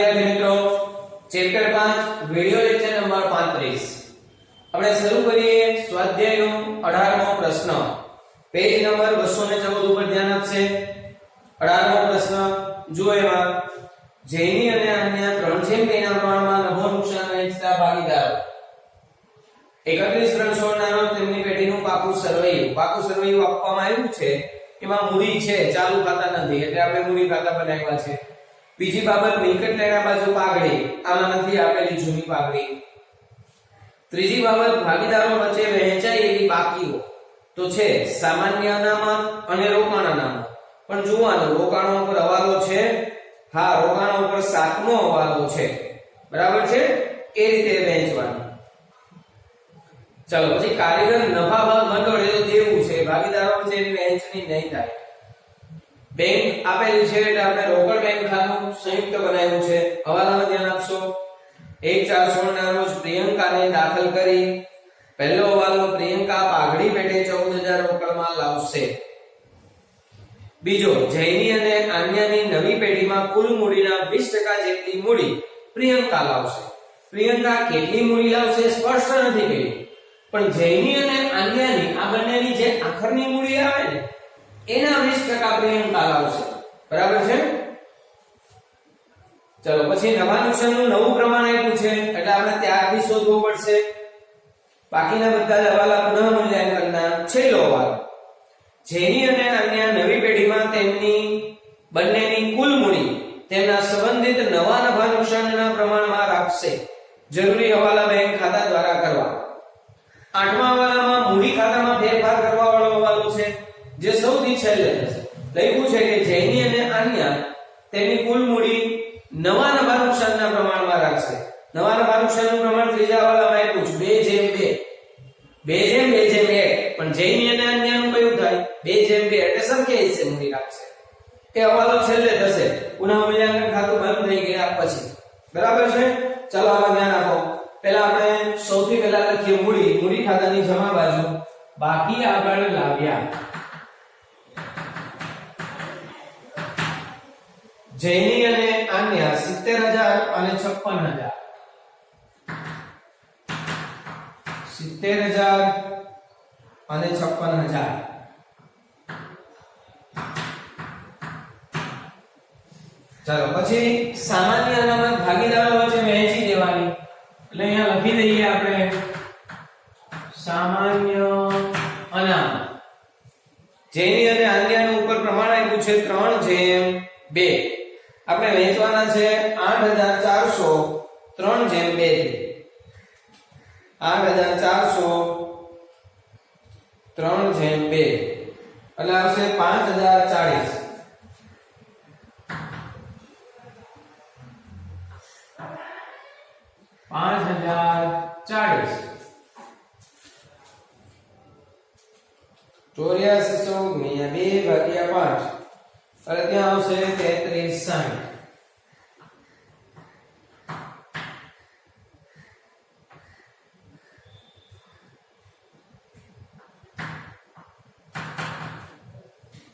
વિદ્યાર્થી મિત્રો chapter 5 video lecture number 35 આપણે શરૂ કરીએ સ્વાધ્યાયનો 18મો પ્રશ્ન પેજ નંબર 214 ઉપર ધ્યાન આપશે 18મો પ્રશ્ન જુઓ એમાં જૈની અને અન્ય 3/2 ના પ્રમાણમાં નફો નુકસાન વહેંચતા ભાગીદારો 31 રન છોડનારો તેમની પેઢીનું પાકું સરવૈયું આપવામાં આવ્યું છે એમાં મૂડી છે ચાલુ ખાતા નથી એટલે આપણે મૂડી ખાતા બનાવ્યા છે બીજી બાબત મિલકત લેણા બાજુ પાઘડી આમાં નથી આપેલી જૂની પાઘડી ત્રીજી બાબત ભાગીદારો વચ્ચે વહેંચાય એવી બાકીઓ તો છે સામાન્ય અનામત અને રોકાણ અનામત પણ જોવાનું રોકાણો ઉપર હવાલો છે હા રોકાણો ઉપર 7મો હવાલો છે બરાબર છે એ રીતે વહેંચવાનું ચાલો પછી કારીગર નફા ભાગ ભંડોળ એ તો દેવું છે ભાગીદારો વચ્ચે એની વહેંચણી નહીં થાય બેંક આપેલી છે એટલે આપણે રોકડ બેંક ખાતું સંયુક્ત બનાવ્યું છે હવાલામાં ધ્યાન આપશો 1/4/16 ના રોજ પ્રિયંકાને દાખલ કરી પહેલો હવાલો પ્રિયંકા પાઘડી પેટે 14000 રોકડમાં લાવશે બીજો જૈની અને આન્યાની નવી પેઢીમાં કુલ મૂડીના 20% જેટલી મૂડી પ્રિયંકા લાવશે પ્રિયંકા કેટલી મૂડી લાવશે સ્પષ્ટ નથી કહ્યું પણ જૈની અને આન્યાની આ બંનેની જે આખરની મૂડી આવે ને એના 20% પ્રિયંકા લાવશે બરાબર છે ચલો પછી નફા નુકસાનનું નવું પ્રમાણ આપ્યું છે એટલે આપણે ત્યાગ બી શોધવો પડશે બાકીના બધા હવાલા પુનઃ મૂલ્યાંકનના છેલ્લો હવાલો જૈની અને અન્ય નવી પેઢીમાં તેમની બંનેની કુલ મૂડી તેમના સંબંધિત નવા નફા નુકસાનના પ્રમાણમાં રાખશે જરૂરી હવાલા બેંક ખાતા દ્વારા કરવા 8મા હવાલામાં મૂડી ખાતામાં ફેરફાર કરવા વાળો હવાલો છે જે સૌથી છેલ્લે થશે લખ્યું છે કે જૈની અને અન્ય તેમની કુલ મૂડી નવા નફા નુકસાનના પ્રમાણમાં રાખશે નવા નફા નુકસાનનું પ્રમાણ ત્રીજા હવાલામાં આપ્યું છે 2:2 પણ જૈની અને અન્યનું કયું થાય 2:2 એટલે સંખ્યા છે મૂડી રાખશે એ હવાલો છેલ્લે થશે પુનઃ મૂલ્યાંકન ખાતું બંધ થઈ ગયા પછી બરાબર છે ચલો આમાં ધ્યાન આપો પહેલા આપણે સૌથી પહેલા લખીએ મૂડી ખાતાની જમા બાજુ બાકી આગળ લાવ્યા જૈની અને અન્ય 70000 અને 56000 70000 અને 56000 ચાલો પછી સામાન્ય અનામત ભાગીદારો વચ્ચે વહેંચી દેવાની એટલે અહીંયા લખી દઈએ આપણે સામાન્ય અનામત જૈની અને અન્યનું ઉપર પ્રમાણ આપ્યું છે 3/2 આપણે વહેંચવાના છે 8400 3/2 થી 8400 3/2 એટલે આવશે 5040 5040 8400 ગુણ્યા 2/5 એટલે ત્યાં આવશે 3360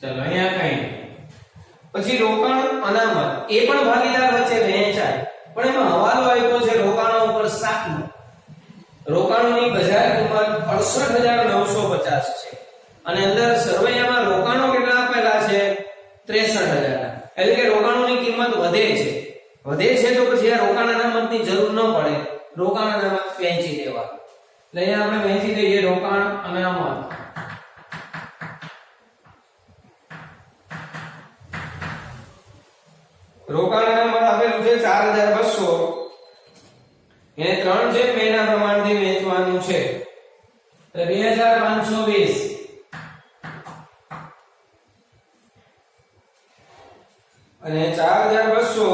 ચલો અહીંયા કઈ પછી રોકાણ અનામત એ પણ ભાગીદાર વચ્ચે વહેંચાય પણ એમાં હવાલો આપ્યો છે રોકાણો ઉપર 7મો રોકાણોની બજાર કિંમત 68950 છે અને અંદર સરવૈયામાં રોકાણો કેટલા આપેલા છે 63000 એટલે કે રોકાણોની કિંમત વધે છે તો પછી આ રોકાણ અનામતની જરૂર ન પડે રોકાણ અનામત વહેંચી દેવા એટલે અહીંયા આપણે વહેંચી દઈએ રોકાણ અનામત રોકાણ અનામત આપેલું છે 4200 એને 3/2 ના પ્રમાણથી વહેંચવાનું છે તો 2520 અને 4200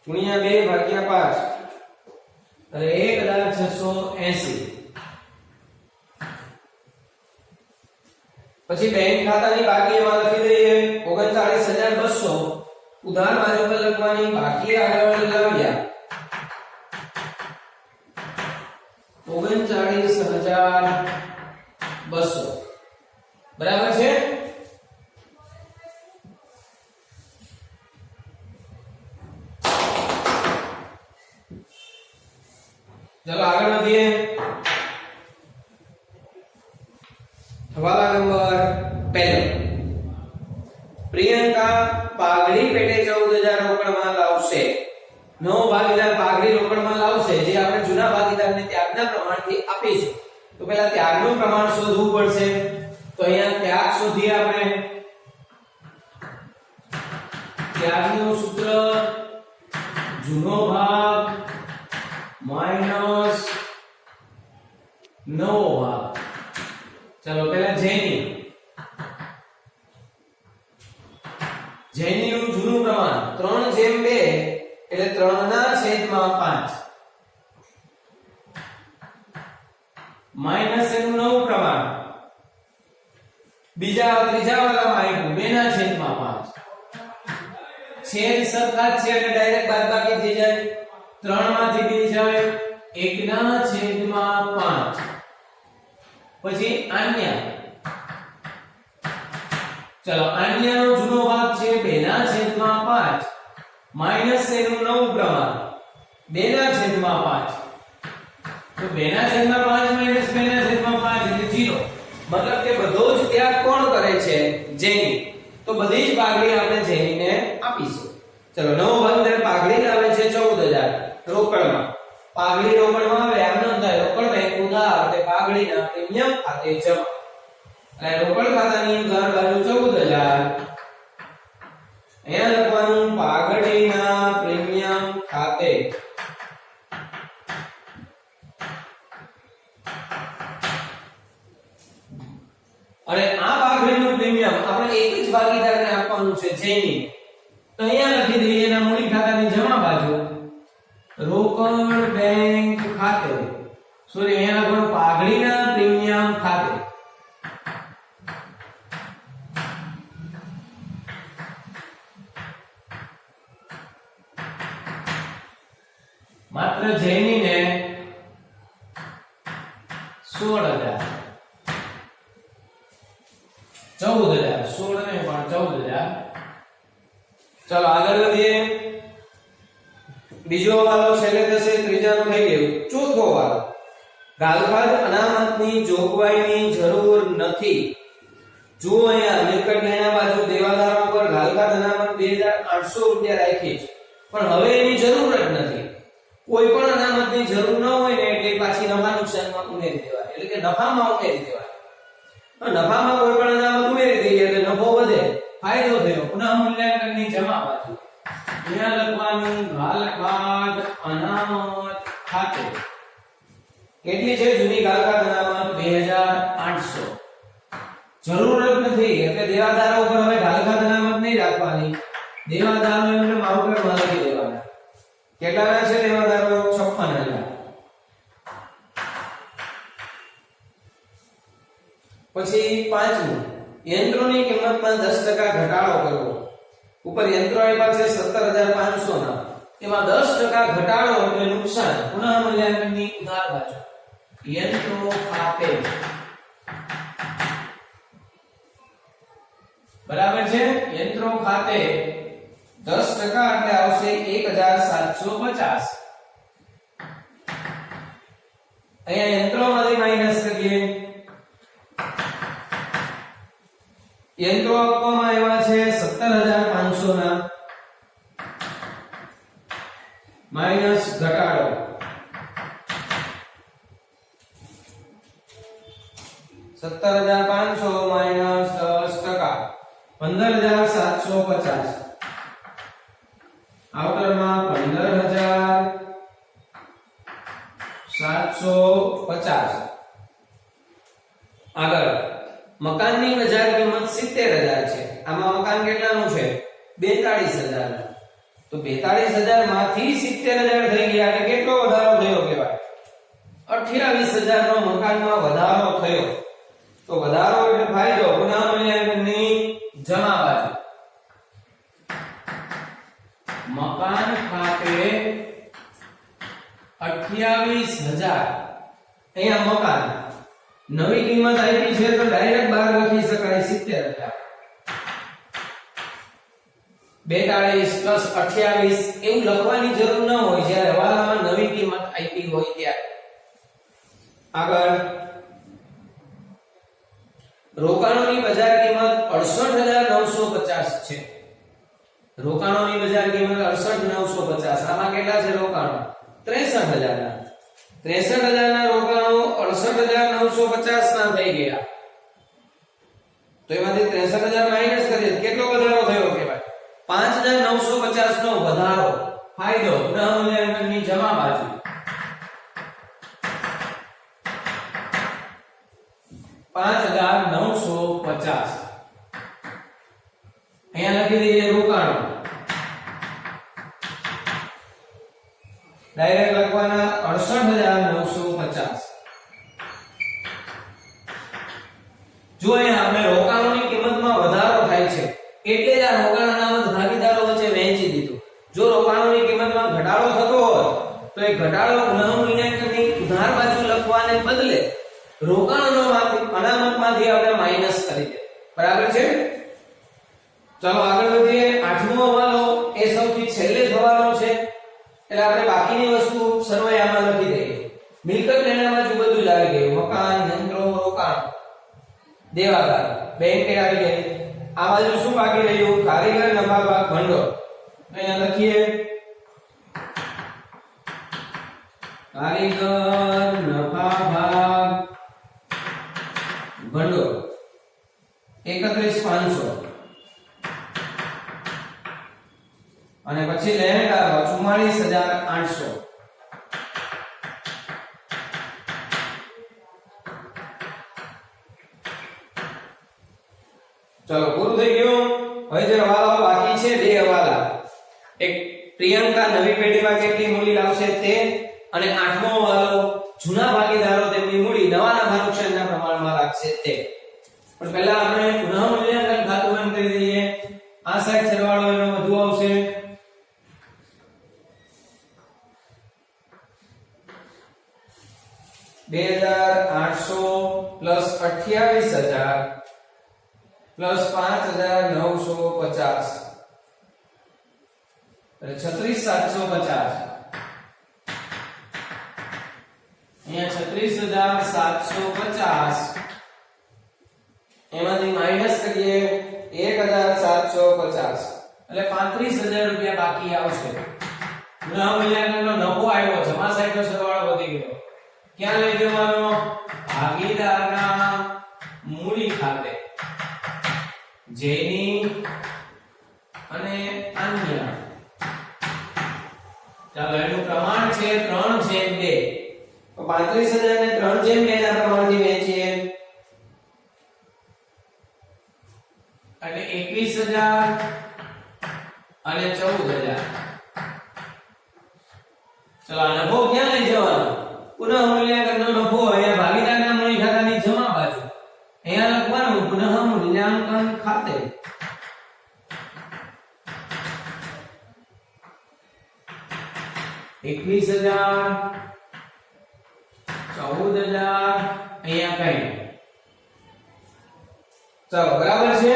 ગુણ્યા 2/5 એટલે 1680 પછી બેંક ખાતાની બાકી એમાં લખી દઈએ 39200 ઉધાર બાજુ પર લખવાની બાકી આગળ લાવ્યા 39200 બરાબર છે ચલો આગળ વધીએ. હવાલા નંબર 1. પ્રિયંકા પાઘડી પેટે 14000 રોકડમાં લાવશે. નવો ભાગીદાર પાઘડી રોકડમાં લાવશે, જે આપણે જૂના ભાગીદારને ત્યાગના પ્રમાણથી આપીશું. તો પહેલા ત્યાગનું પ્રમાણ શોધવું પડશે. તો અહીંયા ત્યાગ શોધીએ આપણે. ત્યાગનું સૂત્ર જૂનો ભાગ માઈનસ નવો ભાગ. ચલો પહેલા જેની નું જૂનું પ્રમાણ 3/2 એટલે 3/5 માઈનસ એનું નવું પ્રમાણ ત્રીજા વાળામાં આવ્યું 2/5. છેદ સરખા છે એટલે ડાયરેક્ટ બાદબાકી થઈ જાય. 3 માંથી 2 જાય 1/5. પછી આન્ય. ચલો આન્યનો જૂનો ભાગ છે 2/5 માઈનસ એનું નવું પ્રમાણ 2/5. તો 2/5 માઈનસ 2/5 એટલે 0. મતલબ કે બધો જ ત્યાગ કોણ કરે છે? જેની. તો બધી જ પાઘડી આપણે જેનીને આપીશું. ચલો નવો ભાગીદાર પાઘડી લાવે છે 14000 રોકડમાં. પાઘડી રોકડમાં આવે આમ ન થાય. રોકડ બેંક ઉધાર તે પાઘડીના પ્રીમિયમ ખાતે જમા. અને રોકડ ખાતાની ઉધાર બાજુ 14000. અહીંયા લખવાનું પાઘડીના પ્રીમિયમ ખાતે. અને આ પાઘડીનું પ્રીમિયમ આપણે એક જ ભાગીદારને આપવાનું છે જેની. તો અહીંયા લખી દઈએ એના મૂડી ખાતાની જમા બાજુ રોકડ બેંક ખાતે. સોરી અહીંયા લખવાનું પાઘડીના પ્રીમિયમ ખાતે. માત્ર જેનીને 16000 14000 16 ને પણ 14000. ચલો આગળ વધીએ. બીજો વાળો છેલ્લે થશે, ત્રીજાનું થઈ ગયું. ચોથો વાળો ગાલફાદ અનામતની જોગવાઈની જરૂર નથી. જો અહીંયા મિલકત લેણા બાજુ દેવાદારો પર ગાલફાદ અનામત 2800 રૂપિયા રાખી છે, પણ હવે એની જરૂર જ નથી. કોઈ પણ અનામતની જરૂર ન હોય ને એટલે પાછી નફા નુકસાનમાં ઉમેરી દેવાય, એટલે કે નફામાં ઉમેરી દેવાય. તો નફામાં કોઈ પણ અનામત ઉમેરી દઈએ એટલે નફો વધે, ફાયદો થયો. પુનઃ મૂલ્યાંકનની જમા બાજુ અહીંયા લખવાનું ગાલફાદ અનામત ખાતે. કેટલી છે જૂની ગાલફાદ અનામત? 2800. જરૂર જ નથી એટલે દેવાદારો ઉપર હવે ગાલફાદ અનામત નહીં રાખવાની. દેવાદારો એમને માઉન્ટરમાં લખી દેવાના. કેટલાના છે દેવાદારો? 56000. પછી પાંચમું, યંત્રોની કિંમતમાં 10% ઘટાડો કરવો. ઉપર યંત્રો આપ્યા છે 17500 ના, એમાં 10% ઘટાડો એટલે નુકસાન. પુનઃ મૂલ્યાંકનની ઉધાર બાજુ યંત્રો ખાતે. બરાબર છે. યંત્રો ખાતે 10% એટલે આવશે 1750. અહીંયા યંત્રોમાંથી માઈનસ કરીએ. યંત્રો આપવામાં આવ્યા છે 17500 ના, માઈનસ ઘટાડો $17,500 માઈનસ 10% 15,750. આઉટરમાં 15,750. આગળ મકાનની બજાર કિંમત 70000 છે. આમાં મકાન કેટલાનું છે? 42000 નું. તો 42000 માંથી 70000 થઈ ગયા એટલે કેટલો વધારો થયો કહેવાય? 28000 નો મકાનમાં વધારો થયો. તો વધારો એટલે ફાયદો. પુનઃ મૂલ્યાંકનની જમા બાજુ મકાન ખાતે 28000. અહીંયા મકાન નવી કિંમત આપી છે તો ડાયરેક્ટ બહાર લખી શકાય 70000. 42 + 28 એવું લખવાની જરૂર ન હોય જ્યારે હવાલામાં નવી કિંમત આપી હોય ત્યારે. આગળ રોકાણોની બજાર કિંમત 68950 છે. રોકાણોની બજાર કિંમત 68950. આમાં કેટલા છે રોકાણો? 63000 ના. 63000 ના રોકાણો 68950 ના થઈ ગયા. તો એમાંથી 63000 માઈનસ કરીએ કેટલો વધારો થયો કહેવાય? 5950 નો વધારો. ફાયદો પુનઃમૂલ્યાંકનની જમા બાજુ. 5950. અહીંયા લખી દઈએ રોકાણો. ડાયરેક્ટ લખવાના 68950. જો અહીંયા આપણે રોકાણોની કિંમતમાં વધારો થાય છે એટલે જ આ રોકાણ અનામત ભાગીદારો વચ્ચે વહેંચી દીધું. જો રોકાણોની કિંમતમાં ઘટાડો થતો હોય તો એ ઘટાડો પુનઃમૂલ્યાંકનની ઉધાર બાજુ લખવાને બદલે રોકાણોમાંથી અનામતમાંથી આપણે માઈનસ કરી દે. બરાબર છે? ચાલો આગળ વધીએ. 8મો હવાલો એ સૌથી છેલ્લે થવાનો છે એટલે આપણે બાકીની વસ્તુ સરવૈયામાં લખી દઈએ. મિલકત લેણા બાજુ બધું જ આવી ગયું. મકાન, યંત્રો, રોકાણ, દેવાદાર, બેંક આવી ગઈ. આ બાજુ શું બાકી રહ્યું? કારીગર, નફા ભાગ, ભંડોળ. અહીંયા લખીએ કારીગર, નફા ભાગ, ભંડોળ 31500 અને પછી લેણદારો 44800. ચલો પૂરું થઈ ગયું. હવે જે હવાલા બાકી છે બે હવાલા. એક પ્રિયંકા નવી પેઢીમાં કેટલી મૂડી લાવશે તે, અને 8મો હવાલો જૂના ભાગીદારો તેમની મૂડી નવા નફા નુકસાનના પ્રમાણમાં રાખશે તે. પણ પહેલા આપણે પુનઃમૂલ્યાંકન ખાતું બંધ કરી દઈએ. આ સાઈડ સરવાળો એનો વધુ આવશે. $2800 પ્લસ 28000 પ્લસ 5950 એટલે 36750. અહીંયા 36750 એમાંથી માઈનસ કરીએ 1750 એટલે 35000 રૂપિયા બાકી આવશે. પુનઃમૂલ્યાંકનનો નફો આવ્યો, જમા સાઈડનો સરવાળો વધી ગયો. ક્યાં લઈ જવાનો? ભાગીદારના મૂડી ખાતે. જેની અને અન્ય. ચાલો એનું પ્રમાણ છે 3/2. તો 35000 ને 3/2 ના પ્રમાણથી વહેંચીએ એટલે 21000 અને 14000. ચલો આ નફો ક્યાં લઈ જવાનો? પુનઃમૂલ્યાંકનનો નફો અહીંયા ભાગીદારના મૂડી ખાતાની જમા બાજુ. અહીંયા લખવાનું પુનઃમૂલ્યાંકન ખાતે. $21000 $14000 અહીંયા કઈ. ચાલો બરાબર છે.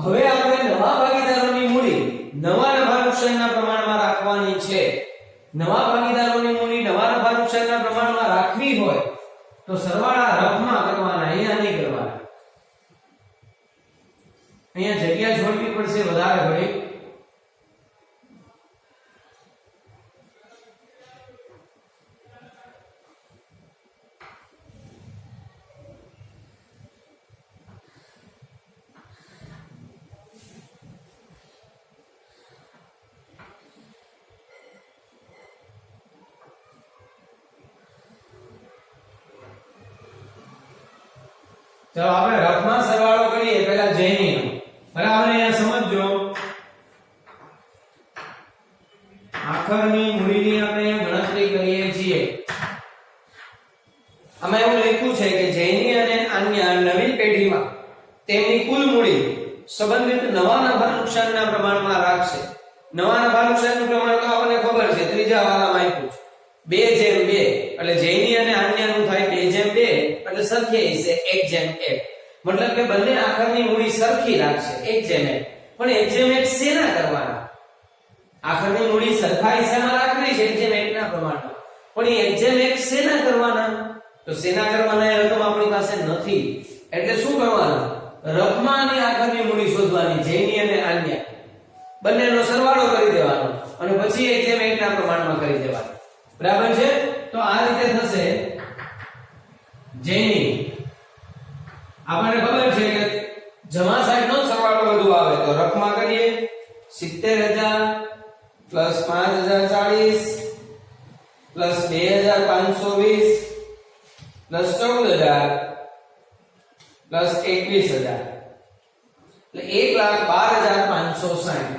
હવે આપણે નવા ભાગીદારોની મૂડી નવા નફા નુકસાનના પ્રમાણમાં રાખવાની છે. નવા ભાગીદારોની મૂડી નવા નફા નુકસાનના પ્રમાણમાં રાખવી હોય તો સરવાળા રફમાં કરવાના, અહીંયા નહીં કરવાના. અહીંયા જગ્યા છોડવી પડશે વધારે ઘડી. ચાલો આપણે રફમાં સરવાળો કરીએ. પહેલા જૈનીનો બરાબર. અહીંયા સમજો આખરની મૂડીની આપણે ગણતરી કરીએ છીએ. આમાં એવું લખ્યું છે કે જૈની અને અન્ય નવી પેઢીમાં તેમની કુલ મૂડી સંબંધિત નવા નફા નુકસાનના પ્રમાણમાં રાખશે. નવા નફા નુકસાનનું પ્રમાણ તો આપણને ખબર છે, ત્રીજા વાળામાં આપ્યું છે 2/2. એટલે જૈની અને અન્યનું થાય 2/2 એટલે સરખી હશે 1/1. મતલબ કે બંને આખરની મૂડી સરખી રાખશે 1/1. પણ 1/1 શેના કરવાના? આખરની મૂડી સરખા હિસ્સામાં રાખવી છે 1/1 ના પ્રમાણમાં. પણ એ 1/1 શેના કરવાના? તો તો શેના કરવાના એ રકમ આપણી પાસે નથી એટલે શું કરવાનું રકમા અને આખરની મૂડી શોધવાની જેની અને આન્ય બંનેનો સરવાળો કરી દેવાનો અને પછી 1:1 ના પ્રમાણમાં કરી દેવાનું બરાબર છે તો આ રીતે થશે જેની આપણને ખબર છે કે જમા સાઈડનો સરવાળો વધુ આવે તો રકમા કરીએ 70000 પ્લસ 5040 પ્લસ 2520 પ્લસ 14000 પ્લસ 21000 એટલે 1,12,560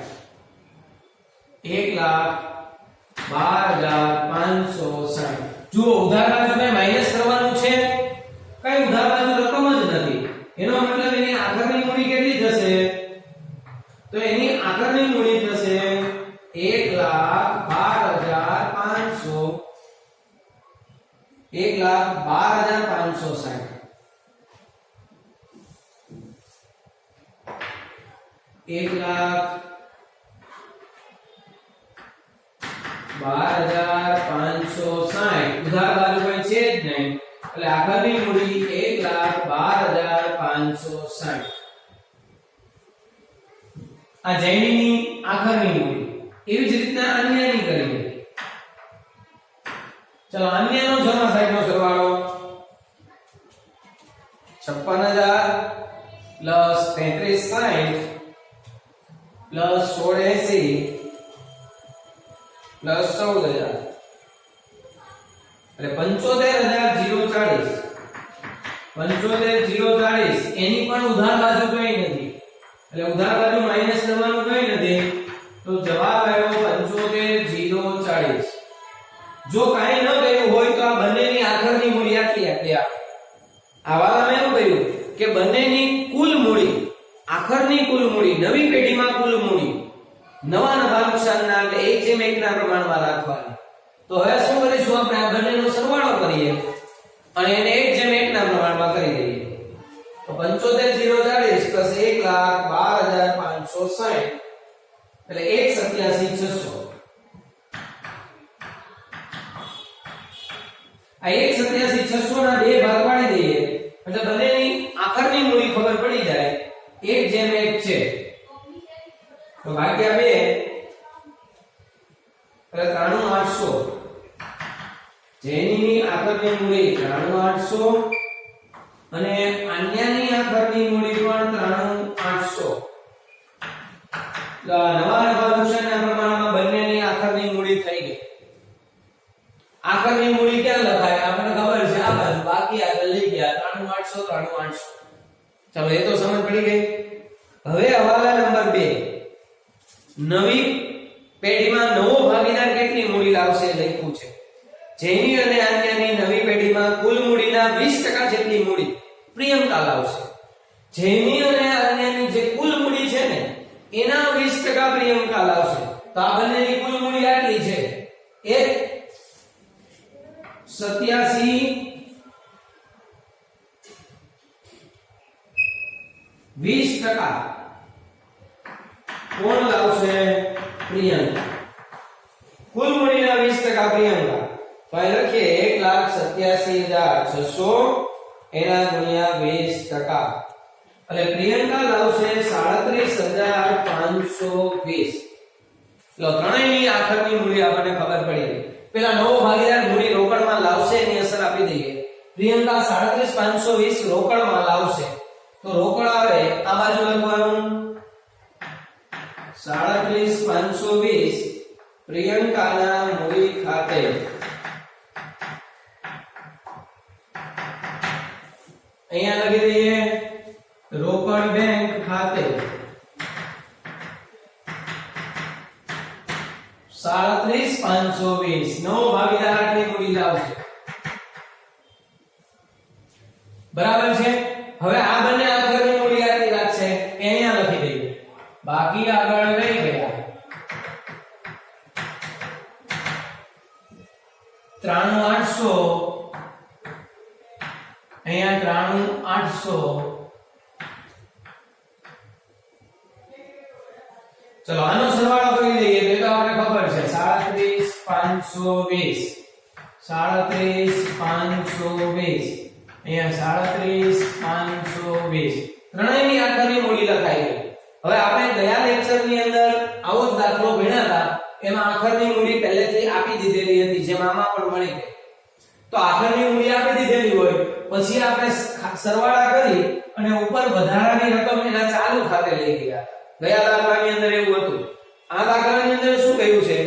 1,12,560 જુઓ ઉધાર બાજુ કઈ માઈનસ કરવાનું છે કઈ ઉધાર બાજુ રકમ જ નથી એનો મતલબ એની આખરની મૂડી કેટલી થશે તો એની આખરની મૂડી થશે 1,12,500 1,12,560 1,12,560 ઉધાર બાજુ કોઈ છે જ નહીં એટલે આખરની મૂડી 1,12,560 આ જૈનની આખરની મૂડી એવી જ રીતના અન્યની કરીએ ચલો અન્યનો જમા સાઈડનો સરવાળો 56,000 પ્લસ 3360 પ્લસ 1680 પ્લસ 14000 એટલે 75,040 એની પણ ઉધાર બાજુ કઈ નથી એટલે ઉધાર બાજુ માઈનસ કરવાનું કઈ નથી તો જવાબ આવ્યો 75,040 જો કાઈ ન કર્યું હોય તો આ બંનેની આખરની મૂડી આટલી આટલી આવાલા મેં એવું કહ્યું કે બંનેની કુલ મૂડી આખરની કુલ મૂડી નવી પેઢીમાં કુલ મૂડી નવા નફા નુકસાનના એટલે 1:1 ના પ્રમાણમાં રાખવાની તો હવે શું કરીશું આપણે આ બંનેનો સરવાળો કરીએ અને એને 1:1 ના પ્રમાણમાં કરી દઈએ તો 75,040 પ્લસ 1,12,560 એટલે 1,87,600 આ 1,87,600 ના બે ભાગ પાડી દઈએ એટલે બંનેની આખરની મૂડી ખબર પડી જાય 1:1 છે તો ભાગ્યા 2 એટલે 93,800 જેની આખરની મૂડી 93,800 અને અન્યની આખરની મૂડી પણ 93,800 નવા નફા નુકસાનના પ્રમાણમાં બંનેની આખરની મૂડી થઈ ગઈ આખરની મૂડી ક્યાં લખાય આપણને ખબર છે આ બાજુ બાકી આગળ લઈ ગયા 93,800 ચાલો એ તો સમજ પડી ગઈ હવે હવાલા નંબર 2 નવી પેઢીમાં નવો ભાગીદાર કેટલી મૂડી લાવશે લખ્યું છે જેની અને અન્યની નવી પેઢીમાં કુલ મૂડીના 20% જેટલી મૂડી પ્રિયંકા લાવશે જેની અને અન્યની જે કુલ મૂડી છે ને એના 20% પ્રિયંકા લાવશે તો આ બંનેની કુલ મૂડી આટલી છે 20% કોણ લાવશે પ્રિયંકા કુલ મૂડીના 20% પ્રિયંકા તો અહીં લખીએ 1,87,600 એના ગુણ્યા 20% એટલે પ્રિયંકા લાવશે 37,520 તો ત્રણેયની આખરની મૂડી આપણને ખબર પડી ગઈ પેલા નવો ભાગીદાર મૂડી રોકડમાં લાવશે એની અસર આપી દઈએ પ્રિયંકા 37,520 રોકડમાં લાવશે તો રોકડ આવે આ બાજુ લખવાનું 37,520 પ્રિયંકાના મૂડી ખાતે અહીંયા લખી દઈએ રોકડ બેંક ખાતે 37,520 નવો ભાગીદાર આટલી મૂડી લાવશે બરાબર છે હવે આ બંને આખરની મૂડી આટલી રાખશે અહીંયા લખી દઈએ બાકી આગળ રહી ગયા 93,800 અહીંયા 93,800 ચલો આનો સરવાળો કરી દઈએ તો આપણને ખબર છે 37,520 37,520 અહીંયા 37,520 ત્રણેયની આખરની મૂડી લખાઈ ગઈ. હવે આપણે ગયા લેક્ચરની અંદર આવો જ દાખલો ભણ્યા હતા, એમાં આખરની મૂડી પહેલેથી આપી દીધેલી હતી, જેમ આમાં પણ મળી ગઈ. તો આખરની મૂડી આપી દીધેલી હોય પછી આપણે સરવાળા કરી અને ઉપર વધારાની રકમ એના ચાલુ ખાતે લઈ ગયા. ગયા દાખલાની અંદર એવું હતું. આ દાખલાની અંદર શું કહ્યું છે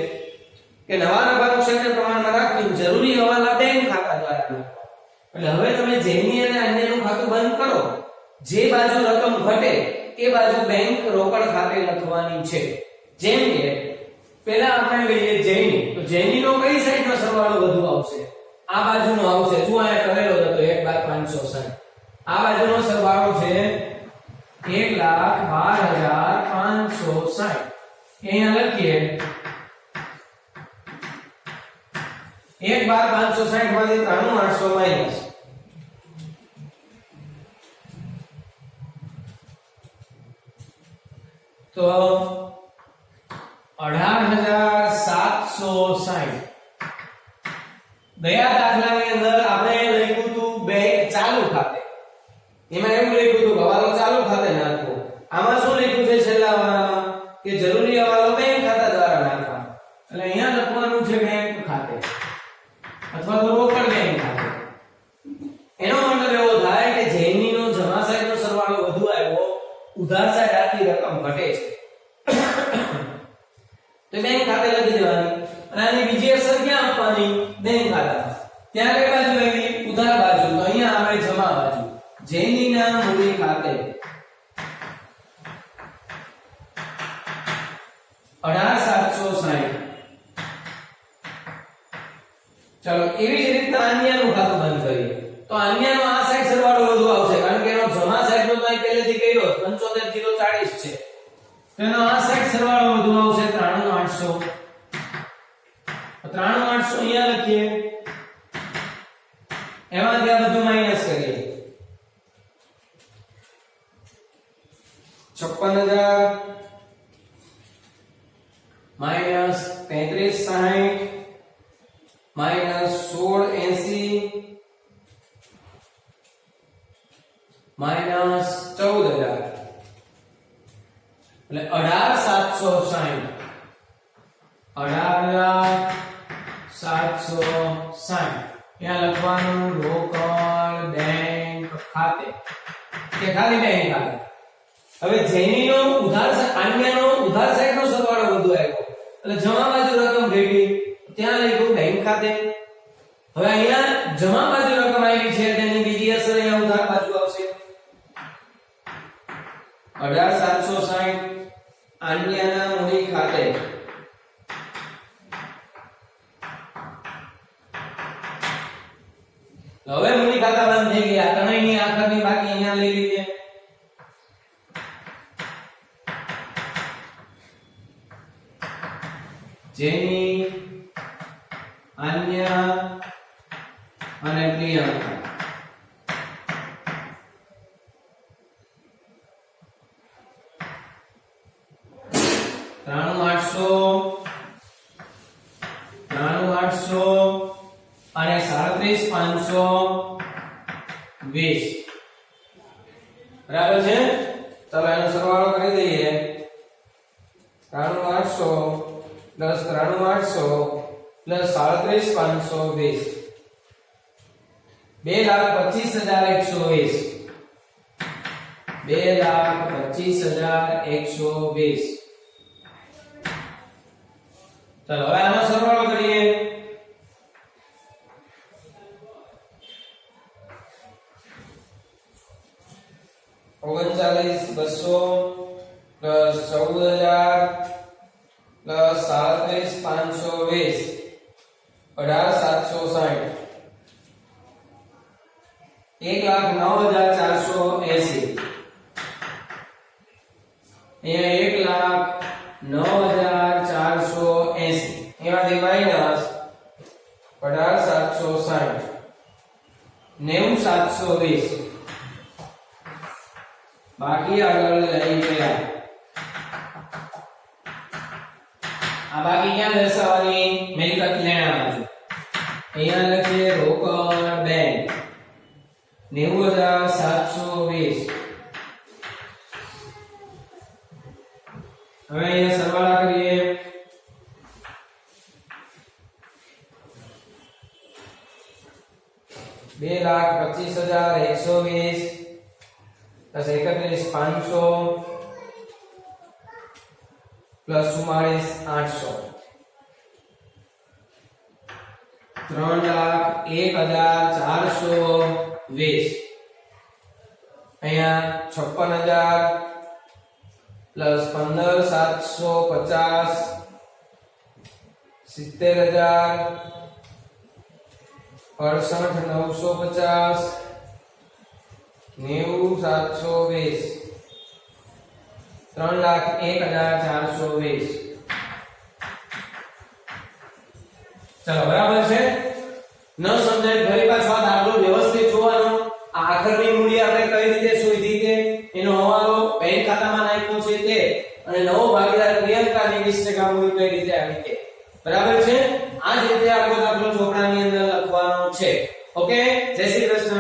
કે નવા નફાનું ક્ષેત્ર પ્રમાણમાં રાખી જરૂરી હવાલા બેંક ખાતા દ્વારા નાખવા. એટલે હવે તમે જેની અને અન્યનું ખાતું બંધ કરો, જે બાજુ રકમ ઘટે એ બાજુ બેંક રોકડ ખાતે લખવાની છે. જેમ કે પહેલા આપણે લઈએ જૈની, તો જૈનીનો કઈ સાઈડનો સરવાળો વધુ આવશે? આ બાજુનો આવશે. જો અહીંયા કરેલો હતો 1,12,560. આ બાજુનો સરવાળો છે 1,12,560. અહીંયા લખીએ 1,12,560 માંથી 93,800 માઈનસ તો 18,760. ગયા દાખલાની અંદર આપણે લખ્યું હતું બેંક ચાલુ ખાતે, એમાં એવું લખ્યું હતું હવાલો ચાલુ ખાતે નાખવો. આમાં શું લખ્યું છે છેલ્લા વાળામાં કે જરૂરી હવાલો બેંક ખાતા દ્વારા નાખવા. એટલે અહીંયા લખવાનું છે બેંક ખાતે અથવા તો રોકડ બેંક ખાતે. એનો મતલબ એવો થાય કે જેનીનો જમા સાઈડનો સરવાળો વધુ આવ્યો, ઉધાર સાઈડ આટલી રકમ ઘટે છે તો બેંક ખાતે લખી દેવાની. અને આની બીજી અસર ક્યાં આપવાની? બેંક ખાતામાં. ત્યાં કઈ બાજુ આવી? ઉધાર બાજુ. તો અહીંયા આવે જમા બાજુ. જેનીના મૂડી ખાતે 18,760. ચલો એવી જ રીતના અન્યનું ખાતું બંધ કરીએ તો અન્યનો આ સાઈડ સરવાળો વધુ આવશે, કારણ કે એનો જમા સાઈડનો તો પહેલેથી કર્યો 75,040 છે. તેનો આ સાઈડ સરવાળો વધુ આવશે 93,800. 93,800 અહીંયા લખીએ, એમાંથી આ બધું માઈનસ કરીએ. 56,000 માઈનસ 33,60 માઈનસ 16,80 માઈનસ 14,000 એટલે 18,760. 18,760 ત્યાં લખવાનું રોકડ બેંક ખાતે કે ખાલી બેંક ખાતે. હવે જેનીનો ઉધાર અન્યનો ઉધાર સાઈડનો સરવાળો વધુ આવ્યો એટલે જમા બાજુ રકમ ઘટી, ત્યાં લખ્યું બેંક ખાતે. હવે અહીંયા જમા બાજુ રકમ આવી છે, તેની બીજી અસર અહીંયા ઉધાર બાજુ આવશે. 18,760 અન્યના મૂડી ખાતે હવે મૂડી ખાતા બંધ થઈ ગયા. ત્રણેયની આખરની બાકી અહીંયા લઈ લીધી. જેની અન્ય અને પ્રિયંકા. ત્રાણું આઠસો અને 37,520 બરાબર છે. ચાલો એનો સરવાળો કરી દઈએ. 93,800 પ્લસ 93,800 પ્લસ 37,520 2,25,120. 2,25,120. ચાલો હવે આનો સરવાળો કરીએ. ₹39,200 પ્લસ 14,000 પ્લસ 37,520 18,760 1,09,480. અહીંયા 1,09,480 એમાંથી માઈનસ 18,760 90,720 બાકી આગળ લઈ ગયા. આ બાકી ક્યાં દર્શાવવાની? મિલકત લેણા બાજુ. અહીંયા લખીએ રોકડ બેંક 90720. હવે અહીંયા સરવાળા કરીએ. 2,25,120 પ્લસ 31,500 પ્લસ 44,800 3,01,420. અહીંયા 56,000 પ્લસ 15,750 70,000 68,950 90,720 3,01,420. ચલો બરાબર છે. ન સમજાય ફરી પાછો આ દાખલો વ્યવસ્થિત જોવાનો. આ આખરની મૂડી આપણે કઈ રીતે શોધી કે એનો હવાલો બેંક ખાતામાં નાખ્યો છે તે અને નવો ભાગીદાર પ્રિયંકાની 20% મૂડી કઈ રીતે આવી તે. બરાબર છે. આ જ રીતે આખો દાખલો ચોપડાની અંદર લખવાનો છે. ઓકે. જય શ્રી કૃષ્ણ.